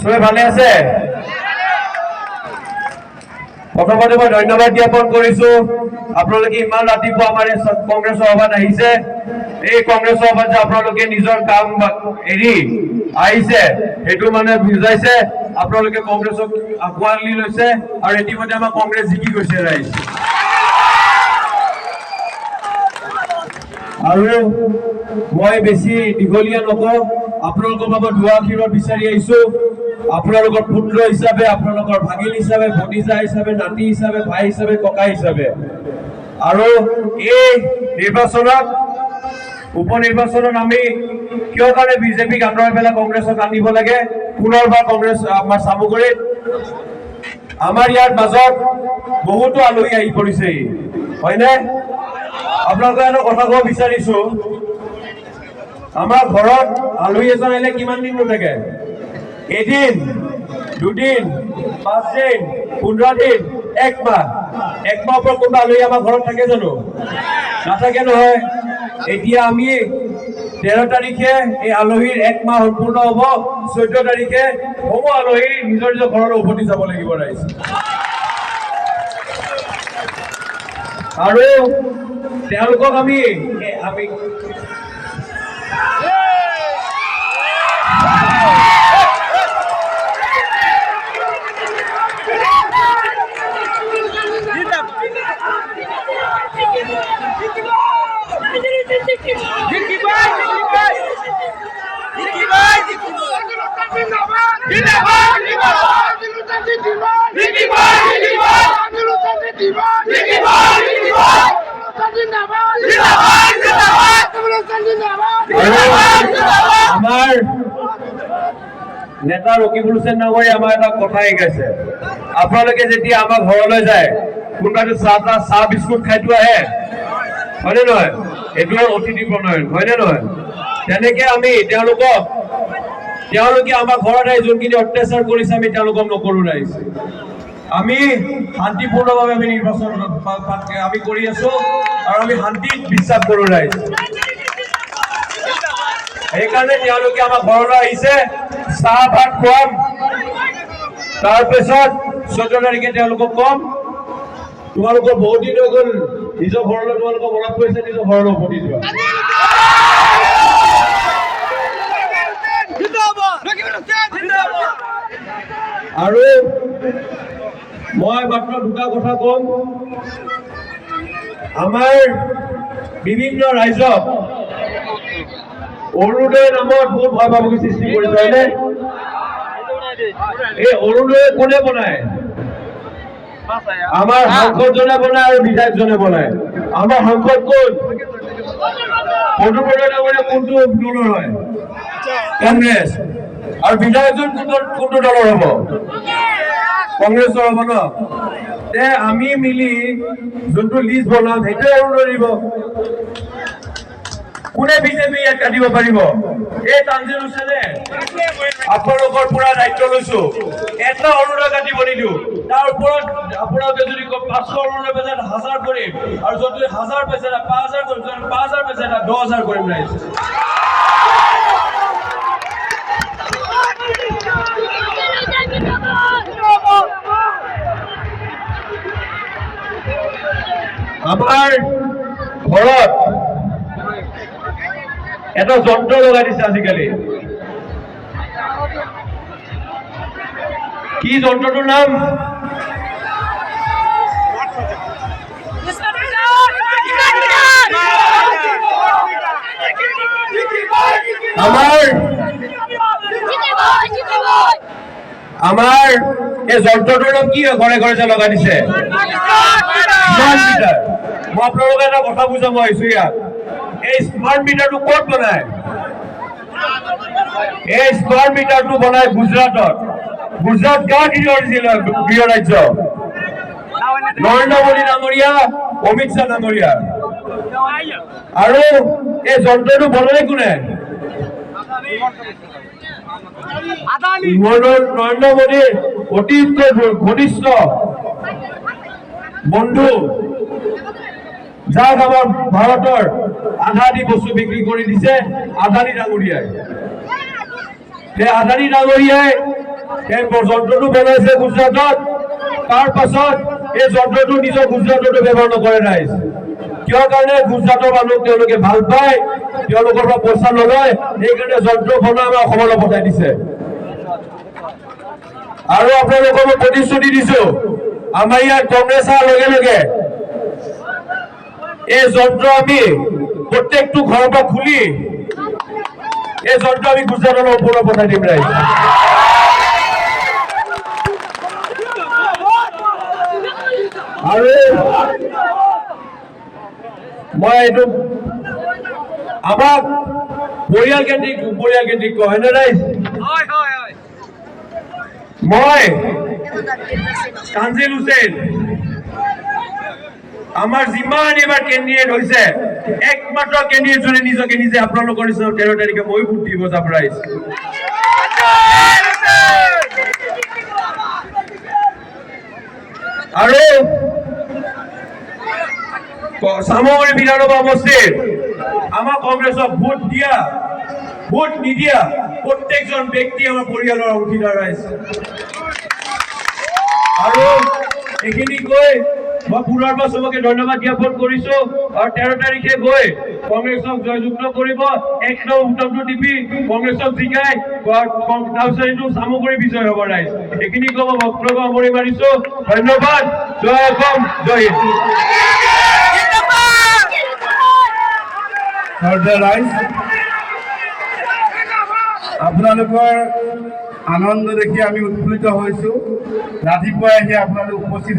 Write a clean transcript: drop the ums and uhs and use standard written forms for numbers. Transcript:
সবাই ভালে আছে? প্ৰথমতে মই ধন্যবাদ জ্ঞাপন কৰিছো আপোনালোকে ইমান ৰাতিপুৱা আমাৰ কংগ্ৰেছৰ সভাত আহিছে। এই কংগ্ৰেছৰ সভাত যে আপোনালোকে নিজৰ কাম এৰি আহিছে সেইটো মানে বুজাইছে আপোনালোকে কংগ্ৰেছক আঁকোৱালি লৈছে আৰু ইতিমধ্যে আমাৰ কংগ্ৰেছ জিকি গৈছে ৰাইজ। আৰু মই বেছি দীঘলীয়া নকওঁ, আপোনালোকৰ বাবে দুৱা আশীৰ্বাদ বিচাৰি আহিছো। আপোনালোকৰ পুত্ৰ হিচাপে, আপোনালোকৰ ভাগিন হিচাপে, ভতিজা হিচাপে, নাতি হিচাপে, ভাই হিচাপে, ককা হিচাপে। আৰু এই নিৰ্বাচনত উপনিৰ্বাচনত আমি কিয় কাৰণে বিজেপিক আঁতৰাই পেলাই কংগ্ৰেছক আনিব লাগে, পুনৰবাৰ কংগ্ৰেছ আমাৰ চামগুৰিত আমাৰ ইয়াৰ মাজত বহুতো আলহী আহি পৰিছে, হয়নে? আপোনালোকে এটা কথা ক'ব বিচাৰিছো, আমাৰ ঘৰত আলহী এজন আহিলে কিমান দিন থাকে? এদিন, দুদিন, 5 দিন, 15 দিন, 1 মাহ। 1 মাহৰ পৰা কোনোবা আলহী আমাৰ ঘৰত থাকে জানো? নাথাকে নহয়। এতিয়া আমি 13 তাৰিখে এই আলহীৰ 1 মাহ সম্পূৰ্ণ হ'ব। 14 তাৰিখে হ'ব আলহী নিজৰ নিজৰ ঘৰলৈ উভতি যাব লাগিব ৰাইজ। আৰু তেওঁলোকক আমি আমাৰ নেতা ৰকিবুল হুছেইন নাগৰীয়ে আমাৰ এটা কথা শিকাইছে, আপোনালোকে যেতিয়া আমাৰ ঘৰলৈ যায় কোনোবাটো চাহ বিস্কুট খাইতো আহে, হয়নে নহয়? এইটো অতিথি প্ৰণয়ন, হয়নে নহয়? তেনেকে আমি তেওঁলোকে আমাৰ ঘৰত আহি যোনখিনি অত্যাচাৰ কৰিছে আমি তেওঁলোকক নকৰো ৰাইজ। আমি শান্তিপূৰ্ণভাৱে আমি নিৰ্বাচন আমি কৰি আছো আৰু আমি শান্তিত বিশ্বাস কৰো ৰাইজ। সেইকাৰণে তেওঁলোকে আমাৰ ঘৰলৈ আহিছে, চাহ ভাত খুৱাম, তাৰপিছত 14 তাৰিখে তেওঁলোকক কম তোমালোকৰ বহুত দিন হৈ গ'ল নিজৰ ঘৰলৈ, তোমালোকৰ মনত পৰিছে নিজৰ ঘৰলৈ উভতি যোৱা। আৰু মই মাত্ৰ দুটা কথা কম, আমাৰ বিভিন্ন ৰাইজক অৰুণোদয় নামত বহুত ভয় ভাবুকি সৃষ্টি কৰিছে, হয়নে? এই অৰুণোদয় কোনে বনায়? আমাৰ সাংসদজনে বনায় আৰু বিধায়কজনে বনায়। আমাৰ সাংসদ কোন? পদুপদ ডাঙৰীয়া কোনটো দলৰ হয়? কংগ্ৰেছ। আৰু বিধায়কজন কোনটো দলৰ হ'ব? কংগ্ৰেছৰ হ'ব ন? আমি মিলি যোনটো লিষ্ট বনাম সেইটোৱে অৰুণোদয় দিব। কোনে বিজেপি ইয়াত কাটিব পাৰিব? এই তানজিল হুছেইনে আপোনালোকৰ পৰা দায়িত্ব লৈছো, এটা অৰুণোদয় কাটিব নিদিওঁ। তাৰ ওপৰত আপোনালোকে যদি 500 অৰুণোদয় পাইছে 1000 কৰিম, আৰু যদি 1000 পাইছে 5000 কৰিম, 5000 পাইছে 10000 কৰিম ৰাইজ। আমাৰ ঘৰত এটা যন্ত্ৰ লগাই দিছে আজিকালি। কি যন্ত্ৰটোৰ নাম? আমাৰ এই যন্ত্ৰটোৰ নাম কি? ঘৰে ঘৰে যে লগাই দিছে স্মাৰ্ট মিটাৰ। মই আপোনালোকে এটা কথা বুজাব আহিছো ইয়াত, এই স্মাৰ্ট মিটাৰটো ক'ত বনায়? এই স্মাৰ্ট মিটাৰটো বনায় গুজৰাটত। গুজৰাট কাৰ গৃহ ৰাজ্য? নৰেন্দ্ৰ মোদী ডাঙৰীয়া, অমিত শ্বাহ ডাঙৰীয়া। আৰু এই যন্ত্ৰটো বনালে কোনে? নৰেন্দ্ৰ মোদীৰ অতি ঘনিষ্ঠ বন্ধু, যাক আমাৰ ভাৰতৰ আধা দি বস্তু বিক্ৰী কৰি দিছে আদানী ডাঙৰীয়াই। সেই আদানী ডাঙৰীয়াই যন্ত্ৰটো বনাইছে গুজৰাটত, তাৰ পাছত এই যন্ত্ৰটো নিজৰ গুজৰাটতো ব্যৱহাৰ নকৰে ৰাইজ। কিয় কাৰণে গুজৰাটৰ মানুহক তেওঁলোকে ভাল পায়, তেওঁলোকৰ পৰা পইচা নলয়, সেইকাৰণে যন্ত্ৰ বনাই আমাৰ অসমলৈ পঠাই দিছে। আৰু আপোনালোকক মই প্ৰতিশ্ৰুতি দিছো, আমাৰ ইয়াত কংগ্ৰেছ অহাৰ লগে লগে এই যন্ত্ৰ আমি প্ৰত্যেকটো ঘৰৰ পৰা খুলি এই যন্ত্ৰ আমি গুজৰাটৰ ওপৰত পঠাই দিম ৰাইজ। আৰু মই এইটো আমাক পৰিয়ালকেন্দ্ৰিক কয় হয়নে ৰাইজ? মই তানজিল হুছেইন, আমাৰ যিমান এবাৰ কেণ্ডিডেট হৈছে, একমাত্ৰ কেণ্ডিডেট জনে নিজকে নিজে আপোনালোকৰ নিচিনা 13 তাৰিখে মই ভোট দিব যাম ৰাইজ। আৰু চামগুৰি বিধানসভা সমষ্টিৰ আমাৰ কংগ্ৰেছক ভোট দিয়া, ভোট নিদিয়া প্ৰত্যেকজন ব্যক্তি আমাৰ পৰিয়ালৰ অংশীদাৰ ৰাইজ। আৰু এইখিনি কৈ মই পুনৰবাৰ চবকে ধন্যবাদ জ্ঞাপন কৰিছো। আৰু 13 তাৰিখে গৈ কংগ্ৰেছক জয়যুক্ত কৰিব, 1 নং বুটামটো টিপি কংগ্ৰেছক জিকাই তাৰপিছত এইটো চামগুৰি বিজয় হ'ব ৰাইজ। এইখিনি কৈ মই বক্তব্য সামৰি মাৰিছো। ধন্যবাদ। জয় অসম, জয় হিন্দ। আপোনালোকৰ আনন্দ দেখি আমি উৎফুল্লিত হৈছো। ৰাতিপুৱাই আহি আপোনালোক উপস্থিত